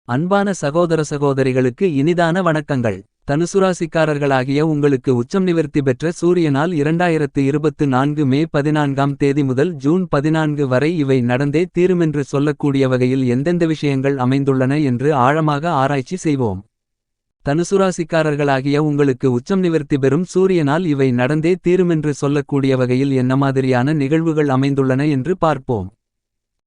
அன்பான சகோதர சகோதரிகளுக்கு இனிதான வணக்கங்கள். தனுசுராசிக்காரர்களாகிய உங்களுக்கு உச்சம் நிவர்த்தி பெற்ற சூரியனால் 2024 மே 14ஆம் தேதி முதல் ஜூன் 14 வரை இவை நடந்தே தீருமென்று சொல்லக்கூடிய வகையில் எந்தெந்த விஷயங்கள் அமைந்துள்ளன என்று ஆழமாக ஆராய்ச்சி செய்வோம். தனுசுராசிக்காரர்களாகிய உங்களுக்கு உச்சம் நிவர்த்தி பெறும் சூரியனால் இவை நடந்தே தீருமென்று சொல்லக்கூடிய வகையில் என்ன மாதிரியான நிகழ்வுகள் அமைந்துள்ளன என்று பார்ப்போம்.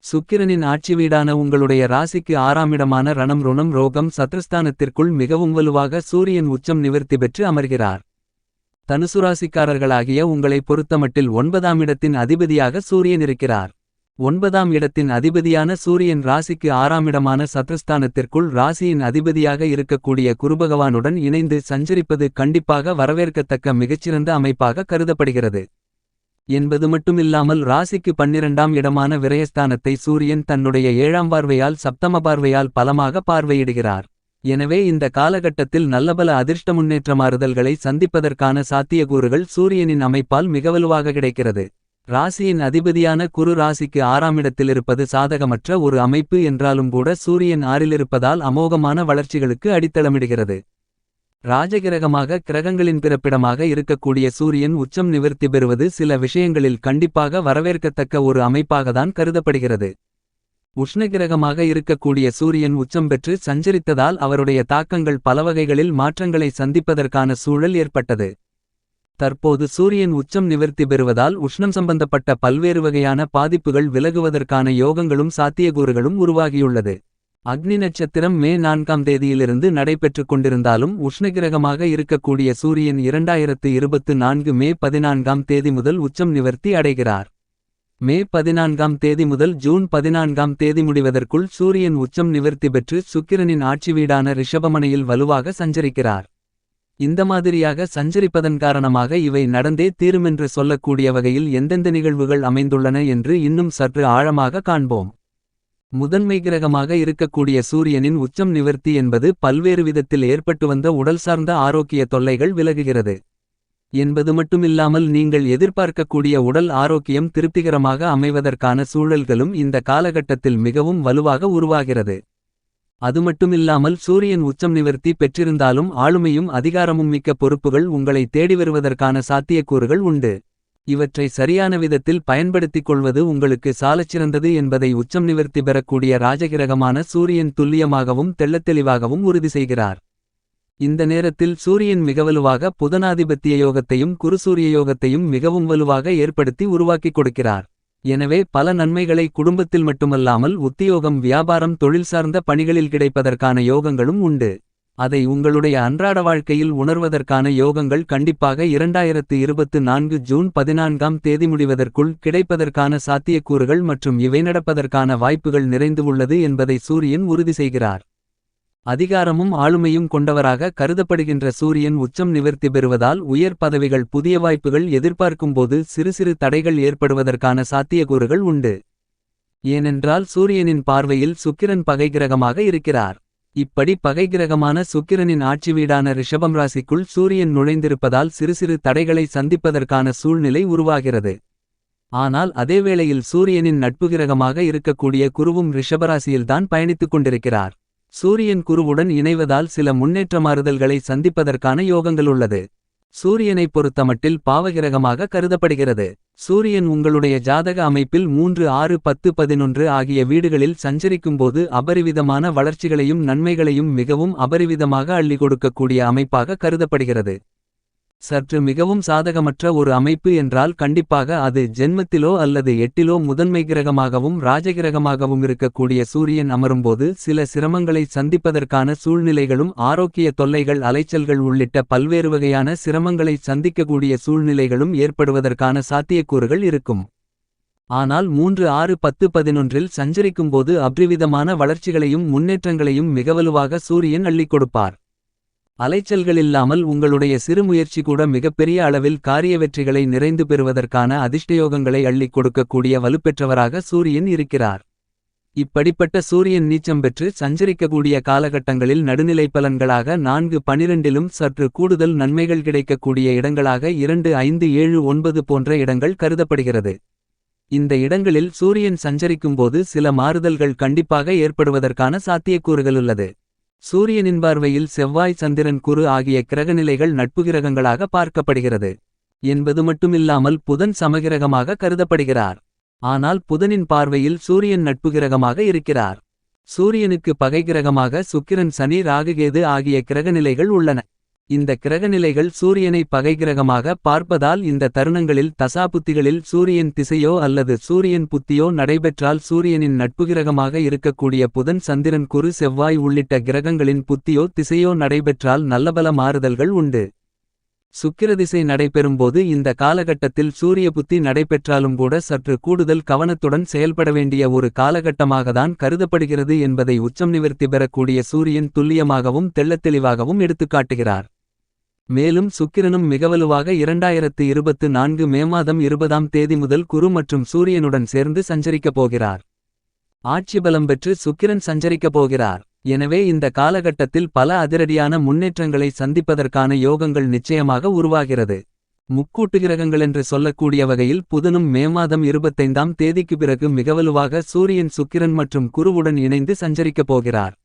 சுக்கிரனின் ஆட்சி வீடான உங்களுடைய ராசிக்கு 6ஆம் இடமான ரணம் ருணம் ரோகம் சத்ருஸ்தானத்திற்குள் மிகவும் வலுவாக சூரியன் உச்சம் நிவர்த்தி பெற்று அமர்கிறார். தனுசுராசிக்காரர்களாகிய உங்களை பொறுத்தமட்டில் 9ஆம் இடத்தின் அதிபதியாக சூரியன் இருக்கிறார். 9ஆம் இடத்தின் அதிபதியான சூரியன் ராசிக்கு 6ஆம் இடமான சத்ருஸ்தானத்திற்குள் ராசியின் அதிபதியாக இருக்கக்கூடிய குருபகவானுடன் இணைந்து சஞ்சரிப்பது கண்டிப்பாக வரவேற்கத்தக்க மிகச்சிறந்த அமைப்பாக கருதப்படுகிறது. என்பது மட்டுமில்லாமல் ராசிக்கு 12ஆம் இடமான விரயஸ்தானத்தை சூரியன் தன்னுடைய 7ஆம் பார்வையால் சப்தம பார்வையால் பலமாக பார்வையிடுகிறார். எனவே இந்த காலகட்டத்தில் நல்லபல அதிர்ஷ்ட முன்னேற்றமாறுதல்களை சந்திப்பதற்கான சாத்தியக்கூறுகள் சூரியனின் அமைப்பால் மிகவலுவாக கிடைக்கிறது. ராசியின் அதிபதியான குரு ராசிக்கு 6ஆம் இடத்திலிருப்பது சாதகமற்ற ஒரு அமைப்பு என்றாலும் கூட சூரியன் 6இலிருப்பதால் அமோகமான வளர்ச்சிகளுக்கு அடித்தளமிடுகிறது. ராஜகிரகமாக கிரகங்களின் பிறப்பிடமாக இருக்கக்கூடிய சூரியன் உச்சம் நிவர்த்தி பெறுவது சில விஷயங்களில் கண்டிப்பாக வரவேற்கத்தக்க ஒரு அமைப்பாகத்தான் கருதப்படுகிறது. உஷ்ணகிரகமாக இருக்கக்கூடிய சூரியன் உச்சம் பெற்று சஞ்சரித்ததால் அவருடைய தாக்கங்கள் பலவகைகளில் மாற்றங்களை சந்திப்பதற்கான சூழல் ஏற்பட்டது. தற்போது சூரியன் உச்சம் நிவர்த்தி பெறுவதால் உஷ்ணம் சம்பந்தப்பட்ட பல்வேறு வகையான பாதிப்புகள் விலகுவதற்கான யோகங்களும் சாத்தியக்கூறுகளும் உருவாகியுள்ளது. அக்னி நட்சத்திரம் மே 4ஆம் தேதியிலிருந்து நடைபெற்றுக் கொண்டிருந்தாலும் உஷ்ணகிரகமாக இருக்கக்கூடிய சூரியன் 2024 மே 14ஆம் தேதி முதல் உச்சம் நிவர்த்தி அடைகிறார். மே 14ஆம் தேதி முதல் ஜூன் 14ஆம் தேதி முடிவதற்குள் சூரியன் உச்சம் நிவர்த்தி பெற்று சுக்கிரனின் ஆட்சி வீடான ரிஷபமனையில் வலுவாக சஞ்சரிக்கிறார். இந்த மாதிரியாக சஞ்சரிப்பதன் காரணமாக இவை நடந்தே தீருமென்று சொல்லக்கூடிய வகையில் எந்தெந்த நிகழ்வுகள் அமைந்துள்ளன என்று இன்னும் சற்று ஆழமாக காண்போம். முதன்மை கிரகமாக இருக்கக்கூடிய சூரியனின் உச்சம் நிவர்த்தி என்பது பல்வேறு விதத்தில் ஏற்பட்டு வந்த உடல் சார்ந்த ஆரோக்கிய தொல்லைகள் விலகுகிறது. என்பது மட்டுமில்லாமல் நீங்கள் எதிர்பார்க்கக்கூடிய உடல் ஆரோக்கியம் திருப்திகரமாக அமைவதற்கான சூழல்களும் இந்த காலகட்டத்தில் மிகவும் வலுவாக உருவாகிறது. அது மட்டுமில்லாமல் சூரியன் உச்சம் நிவர்த்தி பெற்றிருந்தாலும் ஆளுமையும் அதிகாரமும் மிக்க பொறுப்புகள் உங்களை தேடி வருவதற்கான சாத்தியக்கூறுகள் உண்டு. இவற்றை சரியான விதத்தில் பயன்படுத்திக் கொள்வது உங்களுக்கு சாலச்சிறந்தது என்பதை உச்சம் நிவர்த்தி பெறக்கூடிய ராஜகிரகமான சூரியன் துல்லியமாகவும் தெள்ளத்தெளிவாகவும் உறுதி செய்கிறார். இந்த நேரத்தில் சூரியன் மிகவலுவாக புதனாதிபத்திய யோகத்தையும் குருசூரிய யோகத்தையும் மிகவும் வலுவாக ஏற்படுத்தி உருவாக்கிக் கொடுக்கிறார். எனவே பல நன்மைகளை குடும்பத்தில் மட்டுமல்லாமல் உத்தியோகம் வியாபாரம் தொழில் சார்ந்த பணிகளில் கிடைப்பதற்கான யோகங்களும் உண்டு. அதை உங்களுடைய அன்றாட வாழ்க்கையில் உணர்வதற்கான யோகங்கள் கண்டிப்பாக 2024 ஜூன் 14ஆம் தேதி முடிவதற்குள் கிடைப்பதற்கான சாத்தியக்கூறுகள் மற்றும் இவை நடப்பதற்கான வாய்ப்புகள் நிறைந்து உள்ளது என்பதை சூரியன் உறுதி செய்கிறார். அதிகாரமும் ஆளுமையும் கொண்டவராக கருதப்படுகின்ற சூரியன் உச்சம் நிவர்த்தி பெறுவதால் உயர் பதவிகள் புதிய வாய்ப்புகள் எதிர்பார்க்கும்போது சிறு சிறு தடைகள் ஏற்படுவதற்கான சாத்தியக்கூறுகள் உண்டு. ஏனென்றால் சூரியனின் பார்வையில் சுக்கிரன் பகை கிரகமாக இருக்கிறார். இப்படி பகை கிரகமான சுக்கிரனின் ஆட்சி வீடான ரிஷபம் ராசிக்குள் சூரியன் நுழைந்திருப்பதால் சிறு சிறு தடைகளை சந்திப்பதற்கான சூழ்நிலை உருவாகிறது. ஆனால் அதேவேளையில் சூரியனின் நட்பு கிரகமாக இருக்கக்கூடிய குருவும் ரிஷபராசியில்தான் பயணித்துக் கொண்டிருக்கிறார். சூரியன் குருவுடன் இணைவதால் சில முன்னேற்றமாறுதல்களை சந்திப்பதற்கான யோகங்கள் உள்ளது. சூரியனை பொறுத்தமட்டில் பாவகிரகமாக கருதப்படுகிறது. சூரியன் உங்களுடைய ஜாதக அமைப்பில் 3 6 10 11 ஆகிய வீடுகளில் சஞ்சரிக்கும்போது அபரிவிதமான வளர்ச்சிகளையும் நன்மைகளையும் மிகவும் அபரிவிதமாக அள்ளி கொடுக்கக்கூடிய அமைப்பாக கருதப்படுகிறது. சற்று மிகவும் சாதகமற்ற ஒரு அமைப்பு என்றால் கண்டிப்பாக அது ஜென்மத்திலோ அல்லது 8லோ முதன்மை கிரகமாகவும் ராஜகிரகமாகவும் இருக்கக்கூடிய சூரியன் அமரும்போது சில சிரமங்களை சந்திப்பதற்கான சூழ்நிலைகளும் ஆரோக்கிய தொல்லைகள் அலைச்சல்கள் உள்ளிட்ட பல்வேறு வகையான சிரமங்களை சந்திக்கக்கூடிய சூழ்நிலைகளும் ஏற்படுவதற்கான சாத்தியக்கூறுகள் இருக்கும். ஆனால் 3 6 10 11இல் சஞ்சரிக்கும்போது அபரிவிதமான வளர்ச்சிகளையும் முன்னேற்றங்களையும் மிகவலுவாக சூரியன் அள்ளிக் கொடுப்பார். அலைச்சல்களில்லாமல் உங்களுடைய சிறு முயற்சி கூட மிகப்பெரிய அளவில் காரிய வெற்றிகளை நிறைந்து பெறுவதற்கான அதிர்ஷ்டயோகங்களை அள்ளிக் கொடுக்கக்கூடிய வலுப்பெற்றவராக சூரியன் இருக்கிறார். இப்படிப்பட்ட சூரியன் நீச்சம் பெற்று சஞ்சரிக்கக்கூடிய காலகட்டங்களில் நடுநிலை பலன்களாக 4 12இலும் சற்று கூடுதல் நன்மைகள் கிடைக்கக்கூடிய இடங்களாக 2 5 7 9 போன்ற இடங்கள் கருதப்படுகிறது. இந்த இடங்களில் சூரியன் சஞ்சரிக்கும்போது சில மாறுதல்கள் கண்டிப்பாக ஏற்படுவதற்கான சாத்தியக்கூறுகளுள்ளது. சூரியனின் பார்வையில் செவ்வாய், சந்திரன், குரு ஆகிய கிரகநிலைகள் நட்புகிரகங்களாக பார்க்கப்படுகிறது என்பது மட்டுமில்லாமல் புதன் சமகிரகமாக கருதப்படுகிறார். ஆனால் புதனின் பார்வையில் சூரியன் நட்புகிரகமாக இருக்கிறார். சூரியனுக்கு பகைகிரகமாக சுக்கிரன், சனி, ராகுகேது ஆகிய கிரகநிலைகள் உள்ளன. இந்த கிரகநிலைகள் சூரியனை பகைகிரகமாக பார்ப்பதால் இந்த தருணங்களில் தசாபுத்திகளில் சூரியன் திசையோ அல்லது சூரியன் புத்தியோ நடைபெற்றால் சூரியனின் நட்புகிரகமாக இருக்கக்கூடிய புதன், சந்திரன், குரு, செவ்வாய் உள்ளிட்ட கிரகங்களின் புத்தியோ திசையோ நடைபெற்றால் நல்லபல மாறுதல்கள் உண்டு. சுக்கிரதிசை நடைபெறும்போது இந்த காலகட்டத்தில் சூரிய புத்தி நடைபெற்றாலும் கூட சற்று கூடுதல் கவனத்துடன் செயல்பட வேண்டிய ஒரு காலகட்டமாகத்தான் கருதப்படுகிறது என்பதை உச்சம் நிவர்த்தி பெறக்கூடிய சூரியன் துல்லியமாகவும் தெள்ளத்தெளிவாகவும் எடுத்துக்காட்டுகிறார். மேலும் சுக்கிரனும் மிகவலுவாக 2024 மே மாதம் 20ஆம் தேதி முதல் குரு மற்றும் சூரியனுடன் சேர்ந்து சஞ்சரிக்கப் போகிறார். ஆட்சி பலம் பெற்று சுக்கிரன் சஞ்சரிக்கப் போகிறார். எனவே இந்த காலகட்டத்தில் பல அதிரடியான முன்னேற்றங்களை சந்திப்பதற்கான யோகங்கள் நிச்சயமாக உருவாகிறது. முக்கூட்டு கிரகங்களென்று சொல்லக்கூடிய வகையில் புதனும் மே மாதம் 25ஆம் தேதிக்கு பிறகு மிகவலுவாக சூரியன், சுக்கிரன் மற்றும் குருவுடன் இணைந்து சஞ்சரிக்கப் போகிறார்.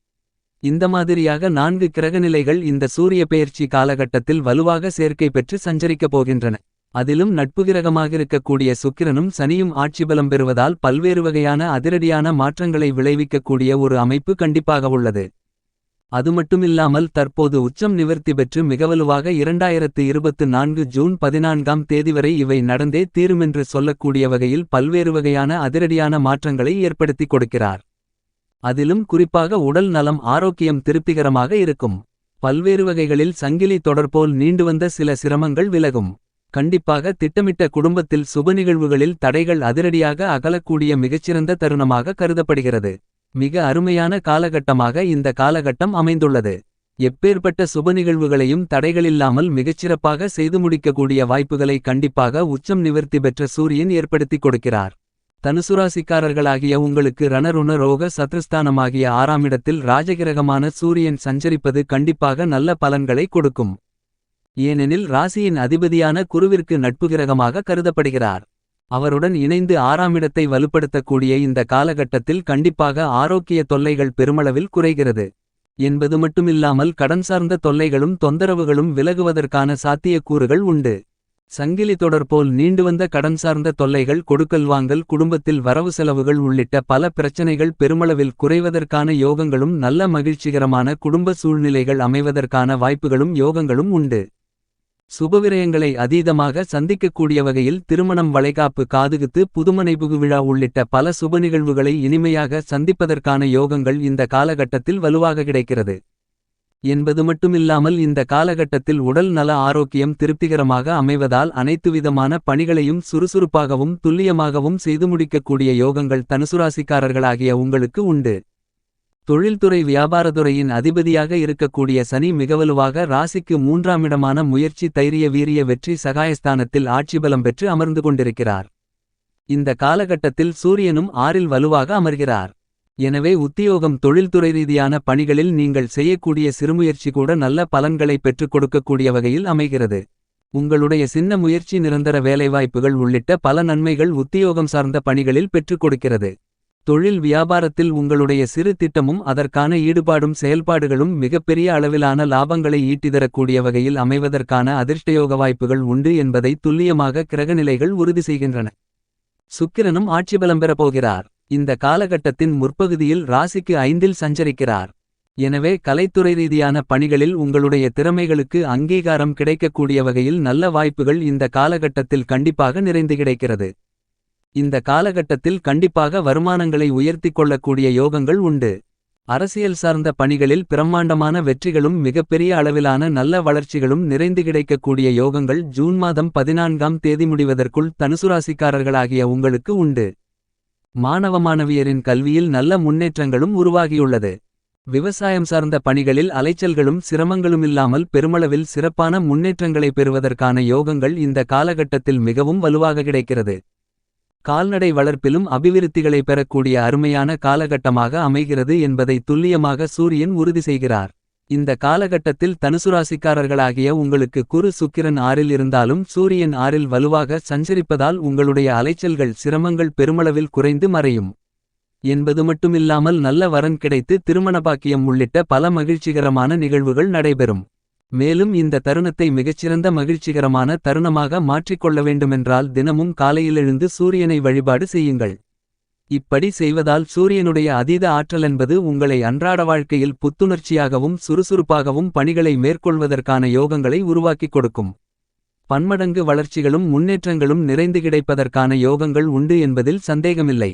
இந்த மாதிரியாக 4 கிரகநிலைகள் இந்த சூரிய பெயர்ச்சி காலகட்டத்தில் வலுவாக சேர்க்கை பெற்று சஞ்சரிக்கப் போகின்றன. அதிலும் நட்புகிரகமாக இருக்கக்கூடிய சுக்கிரனும் சனியும் ஆட்சிபலம் பெறுவதால் பல்வேறு வகையான அதிரடியான மாற்றங்களை விளைவிக்கக்கூடிய ஒரு அமைப்பு கண்டிப்பாக உள்ளது. அதுமட்டுமில்லாமல் தற்போது உச்சம் நிவர்த்தி பெற்று மிகவலுவாக 2024 ஜூன் 14ஆம் தேதி வரை இவை நடந்தே தீருமென்று சொல்லக்கூடிய வகையில் பல்வேறு வகையான அதிரடியான மாற்றங்களை ஏற்படுத்தி கொடுக்கிறார். அதிலும் குறிப்பாக உடல் நலம், ஆரோக்கியம் திருப்திகரமாக இருக்கும். பல்வேறு வகைகளில் சங்கிலி தொடர்போல் நீண்டுவந்த சில சிரமங்கள் விலகும். கண்டிப்பாக திட்டமிட்ட குடும்பத்தில் சுபநிகழ்வுகளில் தடைகள் அதிரடியாக அகலக்கூடிய மிகச்சிறந்த தருணமாக கருதப்படுகிறது. மிக அருமையான காலகட்டமாக இந்த காலகட்டம் அமைந்துள்ளது. எப்பேற்பட்ட சுபநிகழ்வுகளையும் தடைகளில்லாமல் மிகச்சிறப்பாக செய்து முடிக்கக்கூடிய வாய்ப்புகளை கண்டிப்பாக உச்சம் நிவர்த்தி பெற்ற சூரியன் ஏற்படுத்தி கொடுக்கிறார். தனுசுராசிக்காரர்களாகிய உங்களுக்கு ரணருண ரோக சத்ருஸ்தானமாகிய 6ஆம் இடத்தில் ராஜகிரகமான சூரியன் சஞ்சரிப்பது கண்டிப்பாக நல்ல பலன்களை கொடுக்கும். ஏனெனில் ராசியின் அதிபதியான குருவிற்கு நட்புகிரகமாக கருதப்படுகிறார். அவருடன் இணைந்து 6ஆம் இடத்தை வலுப்படுத்தக்கூடிய இந்த காலகட்டத்தில் கண்டிப்பாக ஆரோக்கிய தொல்லைகள் பெருமளவில் குறைகிறது என்பது மட்டுமில்லாமல் கடன் சார்ந்த தொல்லைகளும் தொந்தரவுகளும் விலகுவதற்கான சாத்தியக்கூறுகள் உண்டு. சங்கிலி தொடர்போல் நீண்டுவந்த கடன் சார்ந்த தொல்லைகள், கொடுக்கல் வாங்கல், குடும்பத்தில் வரவு செலவுகள் உள்ளிட்ட பல பிரச்சனைகள் பெருமளவில் குறைவதற்கான யோகங்களும் நல்ல மகிழ்ச்சிகரமான குடும்ப சூழ்நிலைகள் அமைவதற்கான வாய்ப்புகளும் யோகங்களும் உண்டு. சுபவிரயங்களை அதீதமாக சந்திக்கக்கூடிய வகையில் திருமணம், வளைகாப்பு, காதுகுத்து, புதுமனை புகுவிழா உள்ளிட்ட பல சுப நிகழ்வுகளை இனிமையாக சந்திப்பதற்கான யோகங்கள் இந்த காலகட்டத்தில் வலுவாக கிடைக்கிறது என்பது மட்டுமில்லாமல் இந்த காலகட்டத்தில் உடல் நல ஆரோக்கியம் திருப்திகரமாக அமைவதால் அனைத்துவிதமான பணிகளையும் சுறுசுறுப்பாகவும் துல்லியமாகவும் செய்து முடிக்கக்கூடிய யோகங்கள் தனுசுராசிக்காரர்களாகிய உங்களுக்கு உண்டு. தொழில்துறை, வியாபாரத்துறையின் அதிபதியாக இருக்கக்கூடிய சனி மிகவலுவாக ராசிக்கு 3ஆம் இடமான முயற்சி, தைரிய, வீரிய, வெற்றி சகாயஸ்தானத்தில் ஆட்சிபலம் பெற்று அமர்ந்து கொண்டிருக்கிறார். இந்த காலகட்டத்தில் சூரியனும் 6இல் வலுவாக அமர்கிறார். எனவே உத்தியோகம், தொழில்துறை ரீதியான பணிகளில் நீங்கள் செய்யக்கூடிய சிறுமுயற்சி கூட நல்ல பலன்களை பெற்றுக் கொடுக்கக்கூடிய வகையில் அமைகிறது. உங்களுடைய சின்ன முயற்சி நிரந்தர வேலைவாய்ப்புகள் உள்ளிட்ட பல நன்மைகள் உத்தியோகம் சார்ந்த பணிகளில் பெற்றுக் கொடுக்கிறது. தொழில், வியாபாரத்தில் உங்களுடைய சிறு திட்டமும் அதற்கான ஈடுபாடும் செயல்பாடுகளும் மிகப்பெரிய அளவிலான லாபங்களை ஈட்டிதரக்கூடிய வகையில் அமைவதற்கான அதிர்ஷ்டயோக வாய்ப்புகள் உண்டு என்பதை துல்லியமாக கிரகநிலைகள் உறுதி செய்கின்றன. சுக்கிரனும் ஆட்சிபலம் பெறப்போகிறார். இந்த காலகட்டத்தின் முற்பகுதியில் ராசிக்கு 5இல் சஞ்சரிக்கிறார். எனவே கலைத்துறை ரீதியான பணிகளில் உங்களுடைய திறமைகளுக்கு அங்கீகாரம் கிடைக்கக்கூடிய வகையில் நல்ல வாய்ப்புகள் இந்த காலகட்டத்தில் கண்டிப்பாக நிறைந்து கிடைக்கிறது. இந்த காலகட்டத்தில் கண்டிப்பாக வருமானங்களை உயர்த்திக் கொள்ளக்கூடிய யோகங்கள் உண்டு. அரசியல் சார்ந்த பணிகளில் பிரம்மாண்டமான வெற்றிகளும் மிகப்பெரிய அளவிலான நல்ல வளர்ச்சிகளும் நிறைந்து கிடைக்கக்கூடிய யோகங்கள் ஜூன் மாதம் 14ஆம் தேதி முடிவதற்குள் தனுசுராசிக்காரர்களாகிய உங்களுக்கு உண்டு. மாணவ மாணவியரின் கல்வியில் நல்ல முன்னேற்றங்களும் உருவாகியுள்ளது. விவசாயம் சார்ந்த பணிகளில் அலைச்சல்களும் சிரமங்களுமில்லாமல் பெருமளவில் சிறப்பான முன்னேற்றங்களை பெறுவதற்கான யோகங்கள் இந்த காலகட்டத்தில் மிகவும் வலுவாக கிடைக்கிறது. கால்நடை வளர்ப்பிலும் அபிவிருத்திகளை பெறக்கூடிய அருமையான காலகட்டமாக அமைகிறது என்பதை துல்லியமாக சூரியன் உறுதி செய்கிறார். இந்த காலகட்டத்தில் தனுசுராசிக்காரர்களாகிய உங்களுக்கு குரு சுக்கிரன் 6இல் இருந்தாலும் சூரியன் 6இல் வலுவாக சஞ்சரிப்பதால் உங்களுடைய அலைச்சல்கள் சிரமங்கள் பெருமளவில் குறைந்து மறையும் என்பது மட்டுமில்லாமல் நல்ல வரன் கிடைத்து திருமணபாக்கியம் உள்ளிட்ட பல மகிழ்ச்சிகரமான நிகழ்வுகள் நடைபெறும். மேலும் இந்த தருணத்தை மிகச்சிறந்த மகிழ்ச்சிகரமான தருணமாக மாற்றிக்கொள்ள வேண்டுமென்றால் தினமும் காலையில் எழுந்து சூரியனை வழிபாடு செய்யுங்கள். இப்படி செய்வதால் சூரியனுடைய அதீத ஆற்றலென்பது உங்களை அன்றாட வாழ்க்கையில் புத்துணர்ச்சியாகவும் சுறுசுறுப்பாகவும் பணிகளை மேற்கொள்வதற்கான யோகங்களை உருவாக்கிக் கொடுக்கும். பன்மடங்கு வளர்ச்சிகளும் முன்னேற்றங்களும் நிறைந்து கிடைப்பதற்கான யோகங்கள் உண்டு என்பதில் சந்தேகமில்லை.